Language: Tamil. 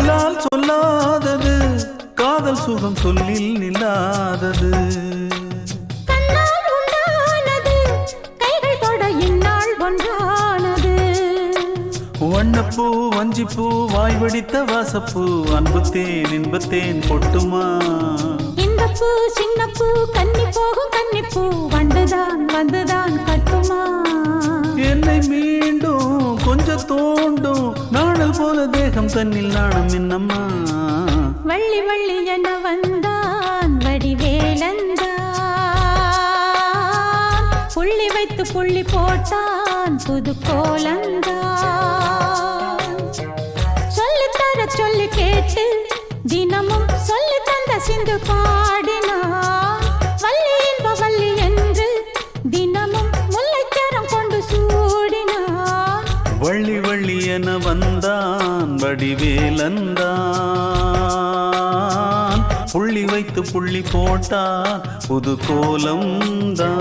சொல்லால் சொல்லாதது காதல் சுகம் சொல்லில் நில்லாதது. கண்ணால் உண்டானது கைகள் தொட இந்நாள் ஒன்றானது. வண்ணப்பூ வஞ்சிப்பூ வாய் வடித்த வாசப்பூ அன்புத்தேன் இன்பத்தேன் பொட்டுமா. இந்த பூ சின்ன பூ கன்னி போகும் கன்னிப்பூ வண்டுதான் வந்துதான் கட்டுமா. என்னை மீண்டும் கொஞ்சம் தோண்டும் நாணல் போல தேகம் தன்னில் நாணம் என்னம்மா. வள்ளி வள்ளி என வந்தான் வடிவேலந்தான். புள்ளி வைத்து புள்ளி போட்டான் புது கோலந்தான். சொல்லித்தர சொல்லி கேட்டு தினமும் சொல்லி தந்த சிந்து பாடினான். வள்ளி இன்ப வள்ளி என்று தினமும் முல்லைச்சரம் கொண்டு சூடினான். வள்ளி வள்ளி என வந்தான் வடிவேலந்தான். புள்ளி வைத்து புள்ளி போட்டான் புது கோலம்தான்.